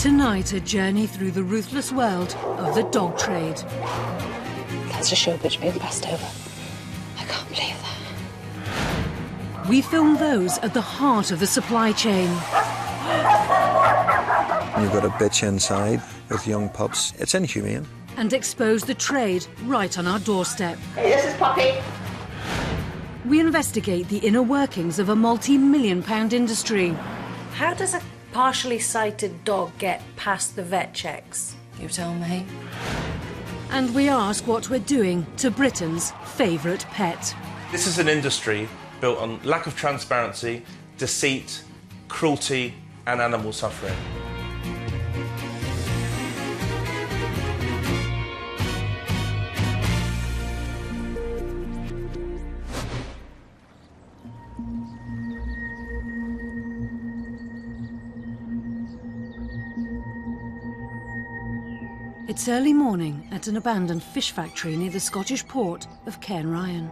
Tonight, a journey through the ruthless world of the dog trade. That's a show bitch being passed over. I can't believe that. We film those at the heart of the supply chain. You've got a bitch inside with young pups. It's inhumane. And expose the trade right on our doorstep. Hey, this is Poppy. We investigate the inner workings of a multi-million-pound industry. How does a partially sighted dog get past the vet checks? You tell me. And we ask what we're doing to Britain's favourite pet. This is an industry built on lack of transparency, deceit, cruelty and animal suffering. It's early morning at an abandoned fish factory near the Scottish port of Cairnryan.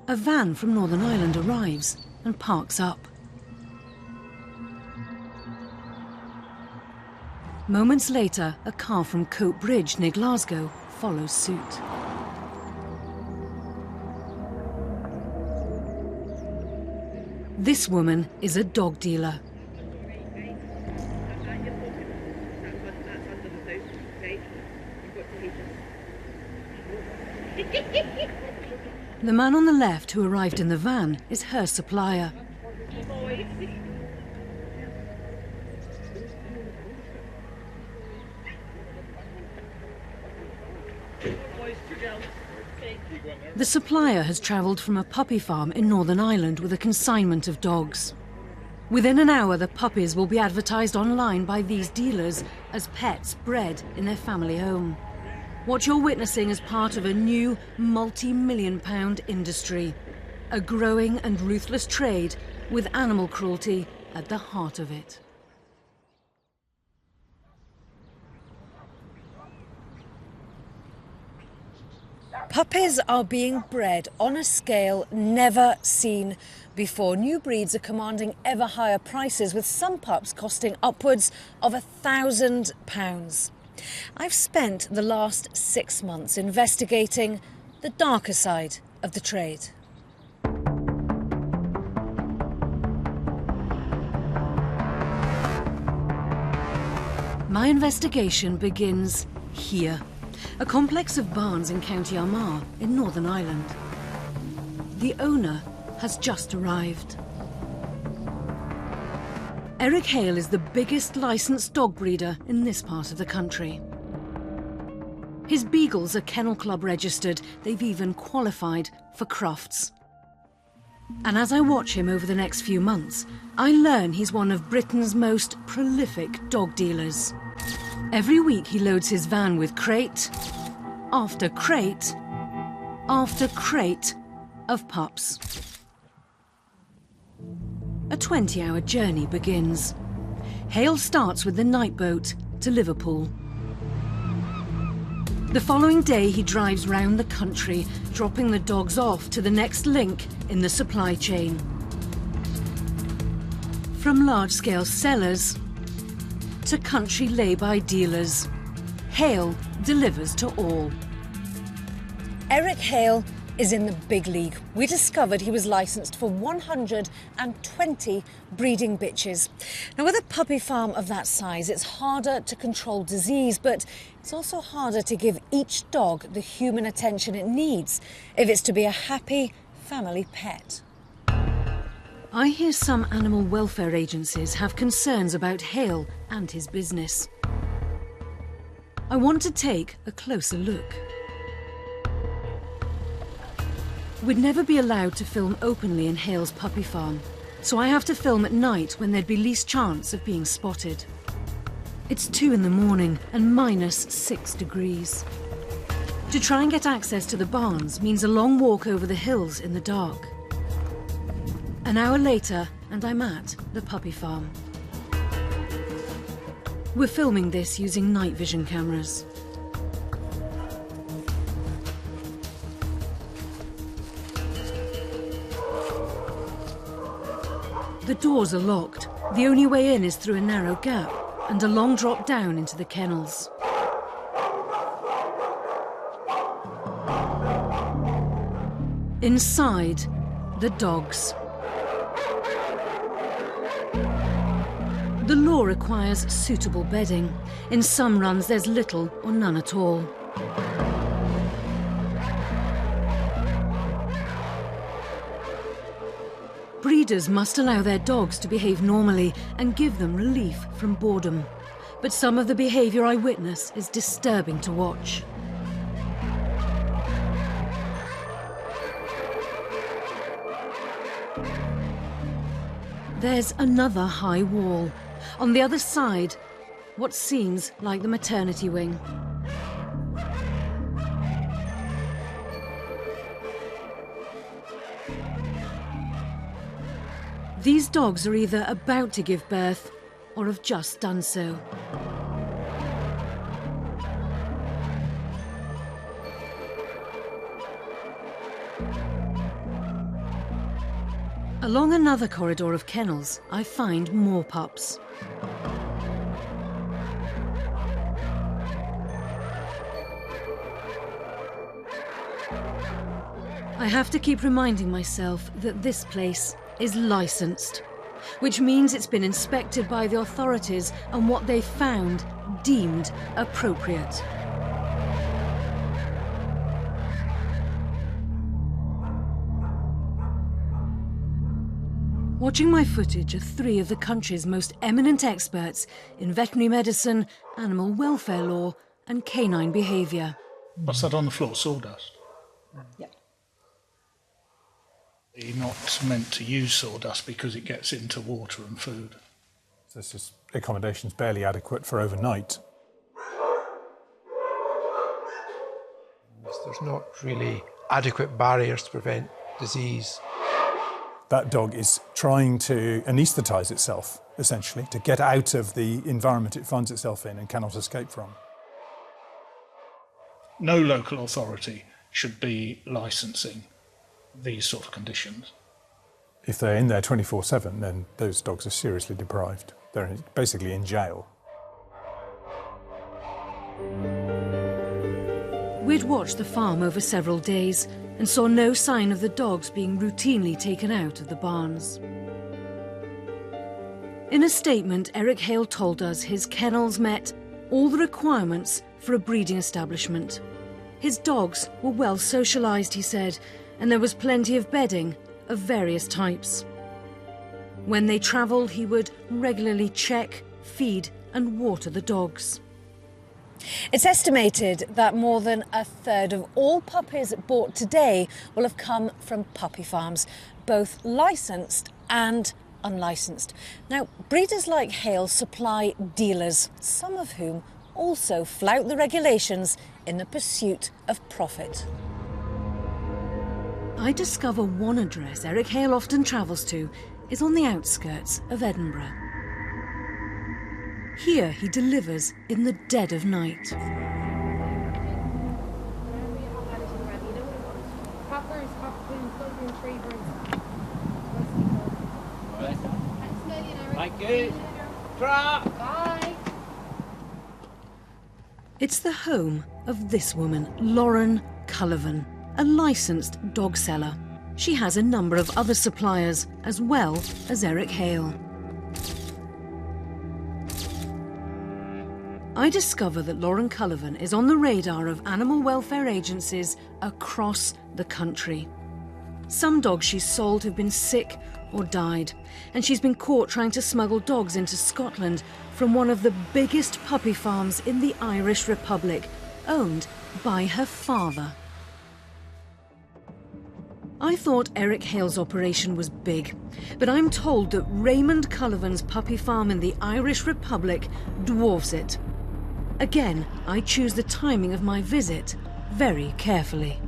A van from Northern Ireland arrives and parks up. Moments later, a car from Coat Bridge near Glasgow follows suit. This woman is a dog dealer. The man on the left who arrived in the van is her supplier. The supplier has travelled from a puppy farm in Northern Ireland with a consignment of dogs. Within an hour, the puppies will be advertised online by these dealers as pets bred in their family home. What you're witnessing is part of a new multi-million-pound industry, a growing and ruthless trade with animal cruelty at the heart of it. Puppies are being bred on a scale never seen before. New breeds are commanding ever higher prices, with some pups costing upwards of £1,000. I've spent the last 6 months investigating the darker side of the trade. My investigation begins here, a complex of barns in County Armagh in Northern Ireland. The owner has just arrived. Eric Hale is the biggest licensed dog breeder in this part of the country. His beagles are Kennel Club registered. They've even qualified for crufts. And as I watch him over the next few months, I learn he's one of Britain's most prolific dog dealers. Every week he loads his van with crate after crate after crate of pups. A 20-hour journey begins. Hale starts with the night boat to Liverpool. The following day he drives round the country, dropping the dogs off to the next link in the supply chain. From large-scale sellers to country lay-by dealers, Hale delivers to all. Eric Hale is in the big league. We discovered he was licensed for 120 breeding bitches. Now, with a puppy farm of that size, it's harder to control disease, but it's also harder to give each dog the human attention it needs if it's to be a happy family pet. I hear some animal welfare agencies have concerns about Hale and his business. I want to take a closer look. We'd never be allowed to film openly in Hale's puppy farm, so I have to film at night when there'd be least chance of being spotted. It's 2 in the morning and -6 degrees. To try and get access to the barns means a long walk over the hills in the dark. An hour later, and I'm at the puppy farm. We're filming this using night vision cameras. The doors are locked. The only way in is through a narrow gap and a long drop down into the kennels. Inside, the dogs. The law requires suitable bedding. In some runs, there's little or none at all. Breeders must allow their dogs to behave normally and give them relief from boredom. But some of the behaviour I witness is disturbing to watch. There's another high wall. On the other side, what seems like the maternity wing. These dogs are either about to give birth or have just done so. Along another corridor of kennels, I find more pups. I have to keep reminding myself that this place is licensed, which means it's been inspected by the authorities and what they found deemed appropriate. Watching my footage are three of the country's most eminent experts in veterinary medicine, animal welfare law and canine behaviour. What's that on the floor? Sawdust? Yeah. You're not meant to use sawdust because it gets into water and food. This accommodation's barely adequate for overnight. There's not really adequate barriers to prevent disease. That dog is trying to anaesthetise itself, essentially, to get out of the environment it finds itself in and cannot escape from. No local authority should be licensing these sort of conditions. If they're in there 24/7, then those dogs are seriously deprived. They're basically in jail. We'd watched the farm over several days and saw no sign of the dogs being routinely taken out of the barns. In a statement, Eric Hale told us his kennels met all the requirements for a breeding establishment. His dogs were well socialised, he said, and there was plenty of bedding of various types. When they travelled, he would regularly check, feed and water the dogs. It's estimated that more than a third of all puppies bought today will have come from puppy farms, both licensed and unlicensed. Now, breeders like Hale supply dealers, some of whom also flout the regulations in the pursuit of profit. I discover one address Eric Hale often travels to is on the outskirts of Edinburgh. Here he delivers in the dead of night. It's the home of this woman, Lauren Cullivan, a licensed dog seller. She has a number of other suppliers, as well as Eric Hale. I discover that Lauren Cullivan is on the radar of animal welfare agencies across the country. Some dogs she's sold have been sick or died, and she's been caught trying to smuggle dogs into Scotland from one of the biggest puppy farms in the Irish Republic, owned by her father. I thought Eric Hale's operation was big, but I'm told that Raymond Cullivan's puppy farm in the Irish Republic dwarfs it. Again, I choose the timing of my visit very carefully.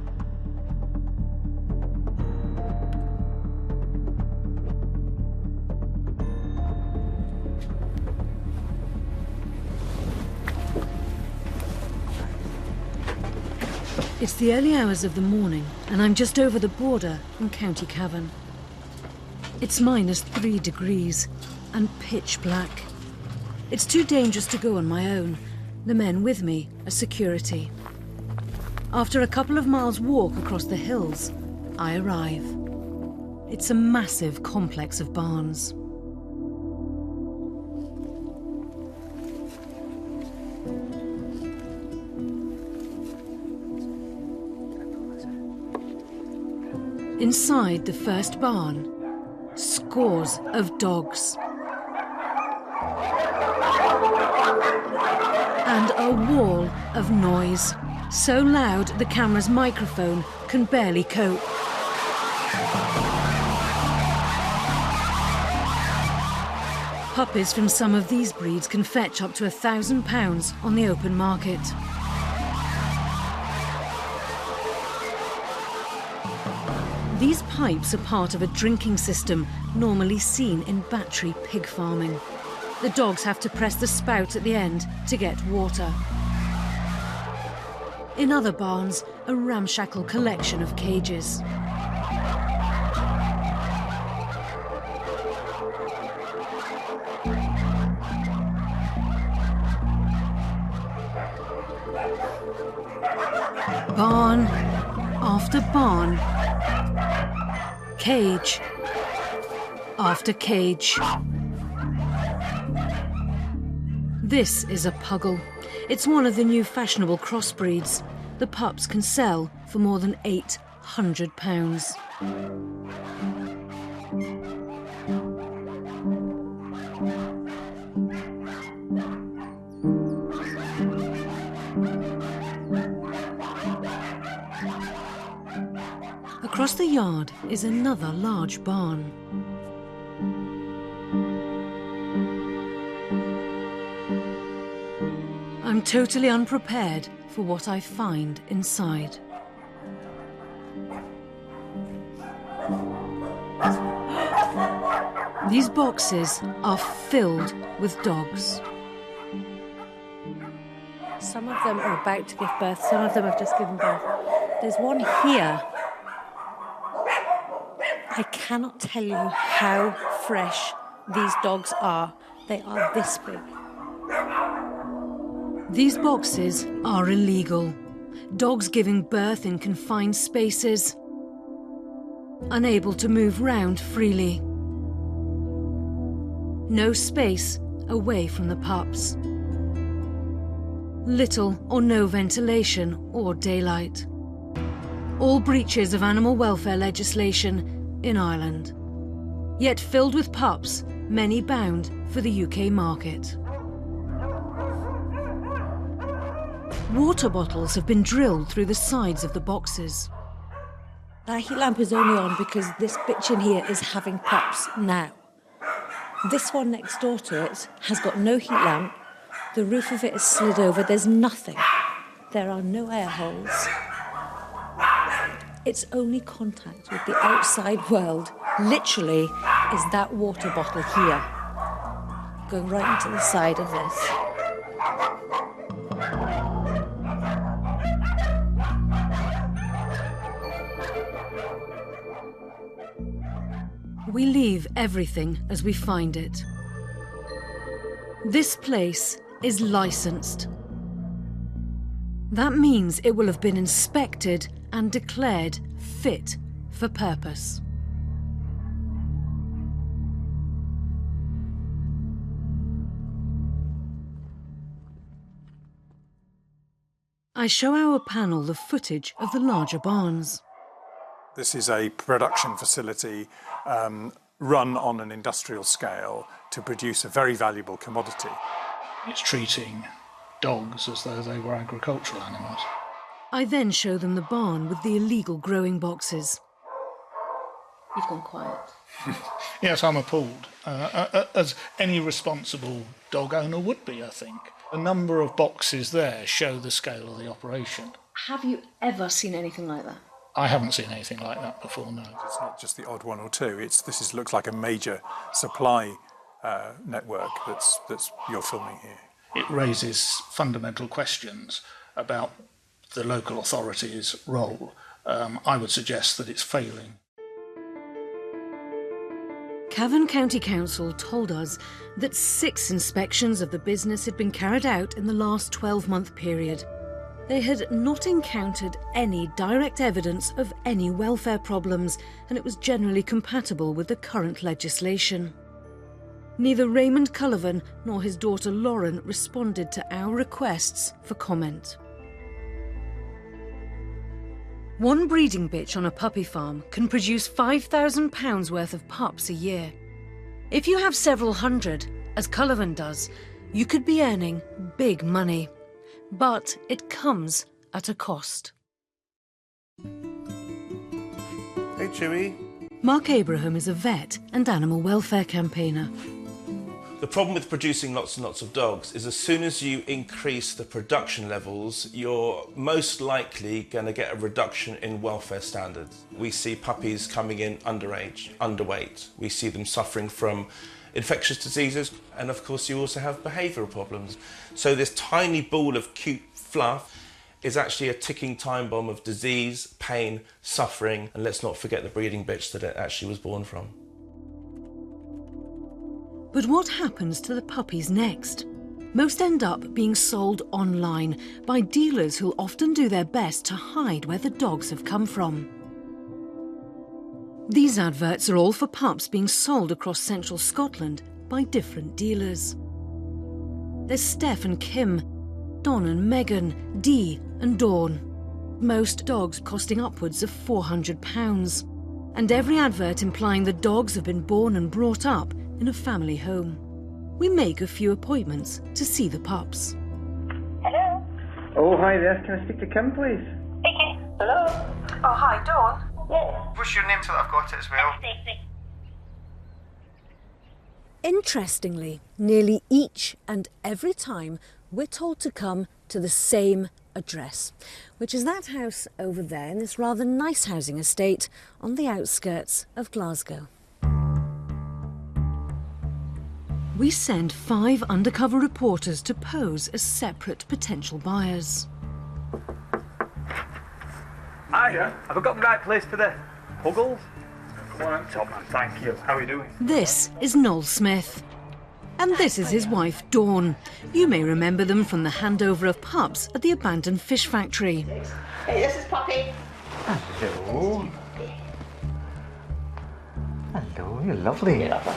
It's the early hours of the morning, and I'm just over the border in County Cavan. It's -3 degrees and pitch black. It's too dangerous to go on my own. The men with me are security. After a couple of miles walk across the hills, I arrive. It's a massive complex of barns. Inside the first barn, scores of dogs. And a wall of noise, so loud the camera's microphone can barely cope. Puppies from some of these breeds can fetch up to £1,000 on the open market. These pipes are part of a drinking system normally seen in battery pig farming. The dogs have to press the spout at the end to get water. In other barns, a ramshackle collection of cages. Barn after barn. Cage after cage. This is a puggle. It's one of the new fashionable crossbreeds. The pups can sell for more than £800. Across the yard is another large barn. I'm totally unprepared for what I find inside. These boxes are filled with dogs. Some of them are about to give birth, some of them have just given birth. There's one here. I cannot tell you how fresh these dogs are. They are this big. These boxes are illegal. Dogs giving birth in confined spaces, unable to move round freely. No space away from the pups. Little or no ventilation or daylight. All breaches of animal welfare legislation in Ireland. Yet filled with pups, many bound for the UK market. Water bottles have been drilled through the sides of the boxes. That heat lamp is only on because this bitch in here is having pups now. This one next door to it has got no heat lamp. The roof of it is slid over. There's nothing. There are no air holes. Its only contact with the outside world, literally, is that water bottle here, going right into the side of this. We leave everything as we find it. This place is licensed. That means it will have been inspected and declared fit for purpose. I show our panel the footage of the larger barns. This is a production facility run on an industrial scale to produce a very valuable commodity. It's treating dogs as though they were agricultural animals. I then show them the barn with the illegal growing boxes. You've gone quiet. Yes, I'm appalled, as any responsible dog owner would be, I think. A number of boxes there show the scale of the operation. Have you ever seen anything like that? I haven't seen anything like that before, no. It's not just the odd one or two. Looks like a major supply network that's you're filming here. It raises fundamental questions about the local authorities' role. I would suggest that it's failing. Cavan County Council told us that 6 inspections of the business had been carried out in the last 12-month period. They had not encountered any direct evidence of any welfare problems, and it was generally compatible with the current legislation. Neither Raymond Cullivan nor his daughter Lauren responded to our requests for comment. One breeding bitch on a puppy farm can produce £5,000 worth of pups a year. If you have several hundred, as Cullivan does, you could be earning big money. But it comes at a cost. Hey, Chewie. Mark Abraham is a vet and animal welfare campaigner. The problem with producing lots and lots of dogs is as soon as you increase the production levels, you're most likely going to get a reduction in welfare standards. We see puppies coming in underage, underweight. We see them suffering from infectious diseases, and of course you also have behavioural problems. So this tiny ball of cute fluff is actually a ticking time bomb of disease, pain, suffering, and let's not forget the breeding bitch that it actually was born from. But what happens to the puppies next? Most end up being sold online by dealers who'll often do their best to hide where the dogs have come from. These adverts are all for pups being sold across central Scotland by different dealers. There's Steph and Kim, Don and Megan, Dee and Dawn. Most dogs costing upwards of £400. And every advert implying the dogs have been born and brought up in a family home. We make a few appointments to see the pups. Hello? Oh, hi there. Can I speak to Kim, please? Speaking. Hello? Oh, hi, Dawn. Yes. What's your name so that I've got it as well? Stacey. Interestingly, nearly each and every time we're told to come to the same address, which is that house over there in this rather nice housing estate on the outskirts of Glasgow. We send 5 undercover reporters to pose as separate potential buyers. Hiya. Have I got the right place for the Puggles? Come on, top man. Thank you. How are you doing? This is Noel Smith. And this is his wife, Dawn. You may remember them from the handover of pups at the abandoned fish factory. Hey, this is Puppy. Hello. Hello, you're lovely. You're lovely.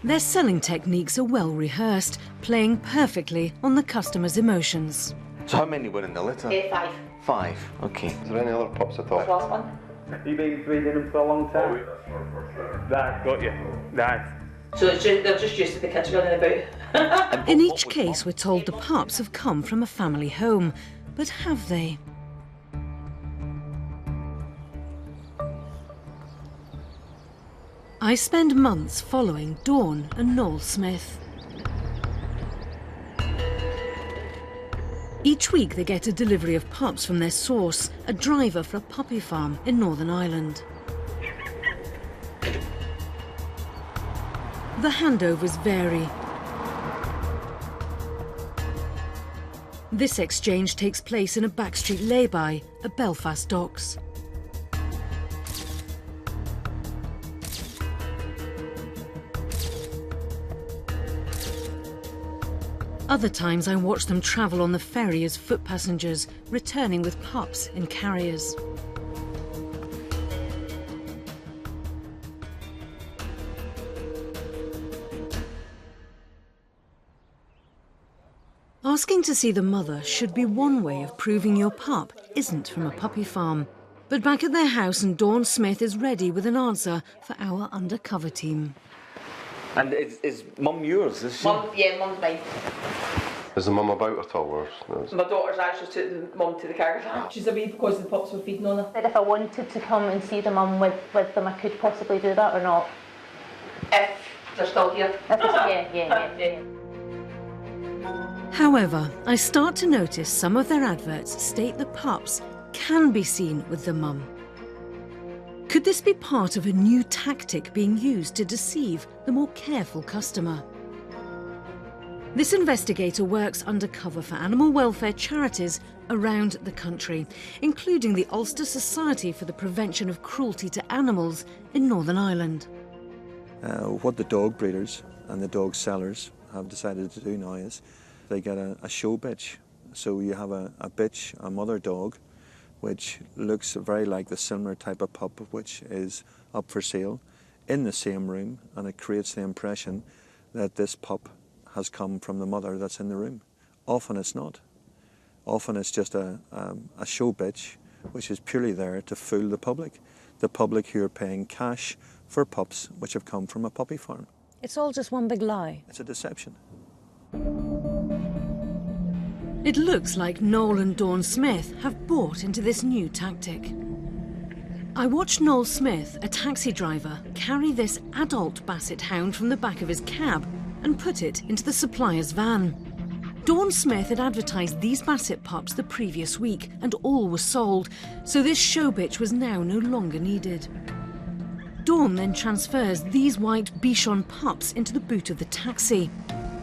Their selling techniques are well rehearsed, playing perfectly on the customer's emotions. So how many were in the litter? 5. 5, okay. Is there any other pups at all? This last one. You've been breeding them for a long time? Right, got you. Right. So it's just, they're just used to the kids running about. In each case, we're told the pups have come from a family home. But have they? I spend months following Dawn and Noel Smith. Each week they get a delivery of pups from their source, a driver for a puppy farm in Northern Ireland. The handovers vary. This exchange takes place in a backstreet lay-by at Belfast Docks. Other times I watch them travel on the ferry as foot passengers, returning with pups in carriers. Asking to see the mother should be one way of proving your pup isn't from a puppy farm. But back at their house, and Dawn Smith is ready with an answer for our undercover team. And is Mum yours, is she? Mum, yeah, Mum's mine. Is the mum about at all? Or no? My daughter's actually took the mum to the carrier farm. She's away because the pups were feeding on her. But if I wanted to come and see the mum with them, I could possibly do that or not? If they're still here. Yeah. However, I start to notice some of their adverts state the pups can be seen with the mum. Could this be part of a new tactic being used to deceive the more careful customer? This investigator works undercover for animal welfare charities around the country, including the Ulster Society for the Prevention of Cruelty to Animals in Northern Ireland. What the dog breeders and the dog sellers have decided to do now is they get a show bitch. So you have a bitch, a mother dog, which looks very like the similar type of pup which is up for sale in the same room, and it creates the impression that this pup has come from the mother that's in the room. Often it's not. Often it's just a show bitch which is purely there to fool the public who are paying cash for pups which have come from a puppy farm. It's all just one big lie. It's a deception. It looks like Noel and Dawn Smith have bought into this new tactic. I watched Noel Smith, a taxi driver, carry this adult basset hound from the back of his cab and put it into the supplier's van. Dawn Smith had advertised these basset pups the previous week and all were sold, so this show bitch was now no longer needed. Dawn then transfers these white Bichon pups into the boot of the taxi.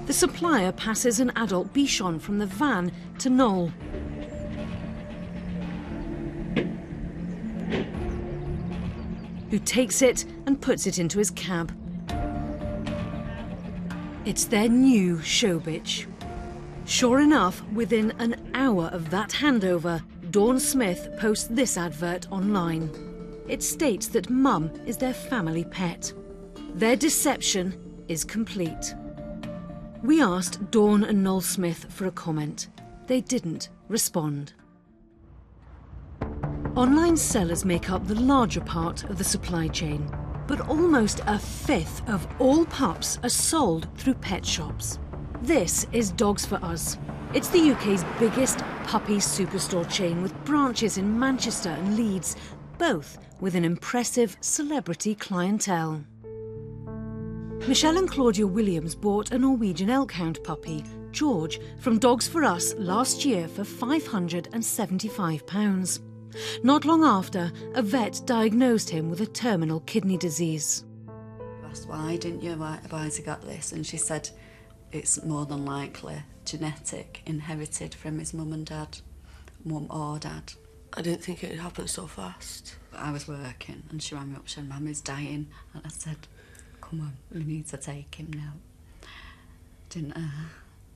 The supplier passes an adult Bichon from the van to Noel. Who takes it and puts it into his cab. It's their new show bitch. Sure enough, within an hour of that handover, Dawn Smith posts this advert online. It states that Mum is their family pet. Their deception is complete. We asked Dawn and Noel Smith for a comment. They didn't respond. Online sellers make up the larger part of the supply chain, but almost a fifth of all pups are sold through pet shops. This is Dogs for Us. It's the UK's biggest puppy superstore chain with branches in Manchester and Leeds, both with an impressive celebrity clientele. Michelle and Claudia Williams bought a Norwegian elkhound puppy, George, from Dogs for Us last year for £575. Not long after, a vet diagnosed him with a terminal kidney disease. Asked why didn't you, why has he got this? And she said it's more than likely genetic, inherited from his mum and dad, mum or dad. I didn't think it would happen so fast. I was working and she rang me up, she said, Mummy's dying. And I said, come on, we need to take him now. Didn't I?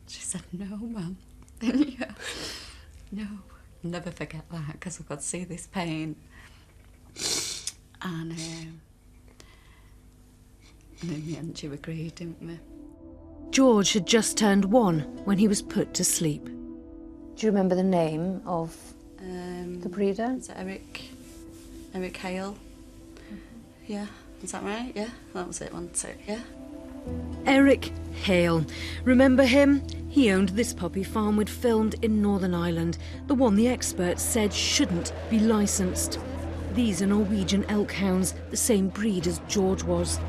She said, no, Mum. Yeah. No. I'll never forget that because I could see this pain. And in the end, she agreed, didn't we? George had just turned 1 when he was put to sleep. Do you remember the name of the breeder? Is it Eric Hale? Yeah, is that right? Yeah, that was it, wasn't it? Yeah. Eric Hale. Remember him? He owned this puppy farm we'd filmed in Northern Ireland, the one the experts said shouldn't be licensed. These are Norwegian elk hounds, the same breed as George was.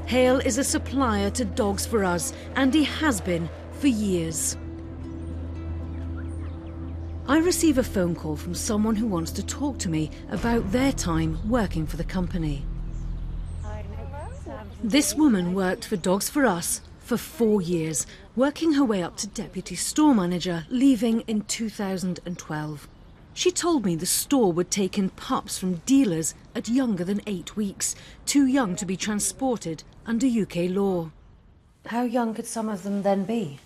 Hale is a supplier to Dogs for Us, and he has been for years. I receive a phone call from someone who wants to talk to me about their time working for the company. This woman worked for Dogs for Us for 4 years, working her way up to deputy store manager, leaving in 2012. She told me the store would take in pups from dealers at younger than 8 weeks, too young to be transported under UK law. How young could some of them then be?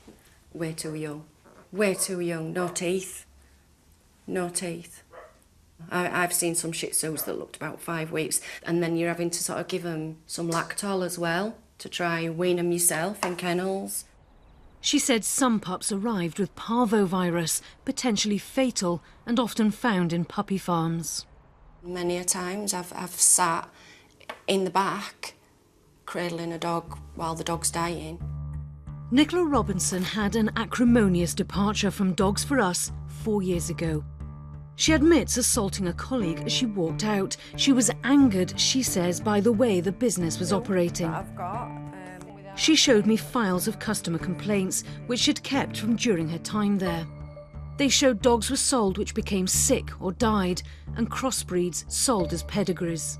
Way too young. Way too young. No teeth. No teeth. I've seen some Shih Tzus that looked about 5 weeks, and then you're having to sort of give them some Lactol as well to try wean them yourself in kennels. She said some pups arrived with parvovirus, potentially fatal and often found in puppy farms. Many a times I've sat in the back cradling a dog while the dog's dying. Nicola Robinson had an acrimonious departure from Dogs for Us 4 years ago. She admits assaulting a colleague as she walked out. She was angered, she says, by the way the business was operating. She showed me files of customer complaints, which she'd kept from during her time there. They showed dogs were sold which became sick or died, and crossbreeds sold as pedigrees.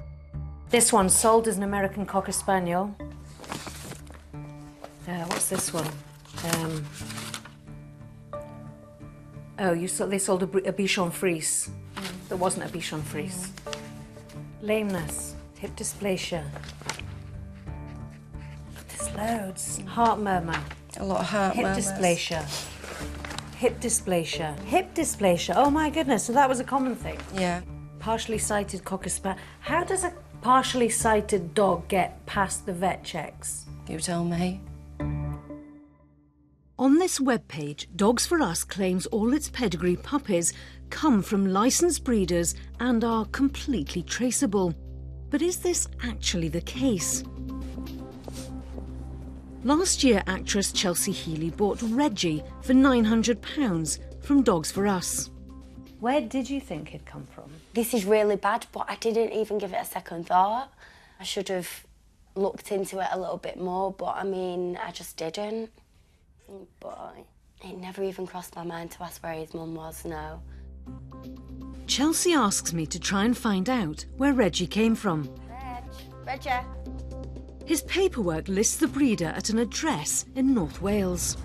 This one sold as an American Cocker Spaniel. What's this one? They sold a Bichon Frise. That wasn't a Bichon Frise. Lameness, hip dysplasia. Loads. Heart murmur. A lot of heart murmurs. Hip dysplasia. Hip dysplasia. Hip dysplasia. Oh my goodness, so that was a common thing. Yeah. Partially sighted cocker spaniel. How does a partially sighted dog get past the vet checks? You tell me. On this webpage, Dogs for Us claims all its pedigree puppies come from licensed breeders and are completely traceable. But is this actually the case? Last year, actress Chelsea Healey bought Reggie for £900 from Dogs for Us. Where did you think he'd come from? This is really bad, but I didn't even give it a second thought. I should have looked into it a little bit more, but I mean, I just didn't. But it never even crossed my mind to ask where his mum was, no. Chelsea asks me to try and find out where Reggie came from. Reggie. His paperwork lists the breeder at an address in North Wales.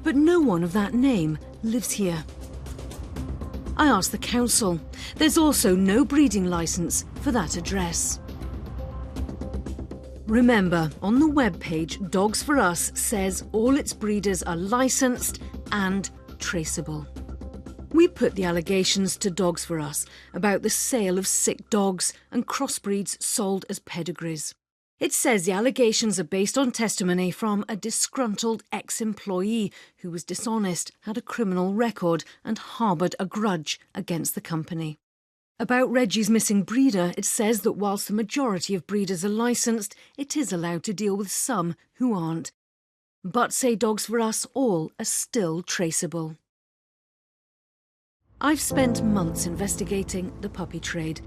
But no one of that name lives here. I asked the council. There's also no breeding licence for that address. Remember, on the webpage, Dogs for Us says all its breeders are licensed and traceable. We put the allegations to Dogs for Us about the sale of sick dogs and crossbreeds sold as pedigrees. It says the allegations are based on testimony from a disgruntled ex-employee who was dishonest, had a criminal record and harboured a grudge against the company. About Reggie's missing breeder, it says that whilst the majority of breeders are licensed, it is allowed to deal with some who aren't. But, say Dogs for Us, all are still traceable. I've spent months investigating the puppy trade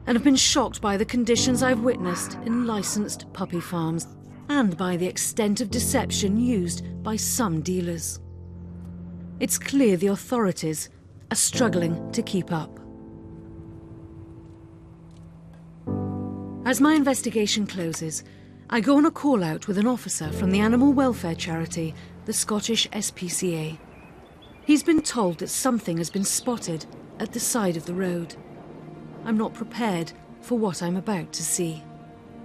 and have been shocked by the conditions I've witnessed in licensed puppy farms and by the extent of deception used by some dealers. It's clear the authorities are struggling to keep up. As my investigation closes, I go on a call-out with an officer from the animal welfare charity, the Scottish SPCA. He's been told that something has been spotted at the side of the road. I'm not prepared for what I'm about to see.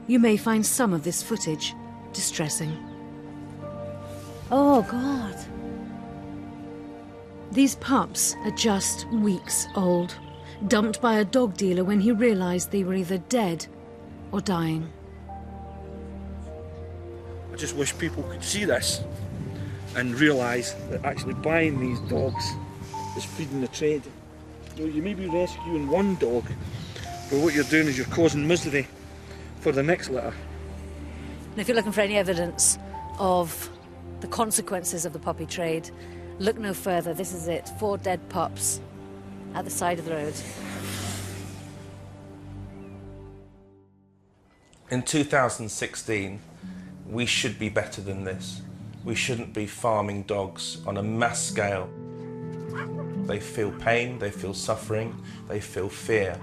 You may find some of this footage distressing. Oh, God. These pups are just weeks old, dumped by a dog dealer when he realised they were either dead or dying. I just wish people could see this and realise that actually buying these dogs is feeding the trade. You may be rescuing one dog, but what you're doing is you're causing misery for the next litter. And if you're looking for any evidence of the consequences of the puppy trade, look no further. This is it. 4 dead pups at the side of the road. In 2016, we should be better than this. We shouldn't be farming dogs on a mass scale. They feel pain, they feel suffering, they feel fear.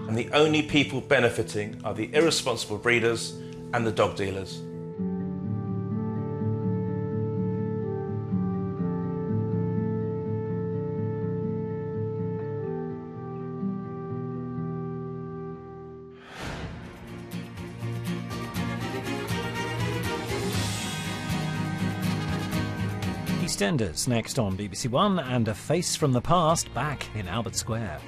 And the only people benefiting are the irresponsible breeders and the dog dealers. EastEnders next on BBC One, and A Face from the Past back in Albert Square.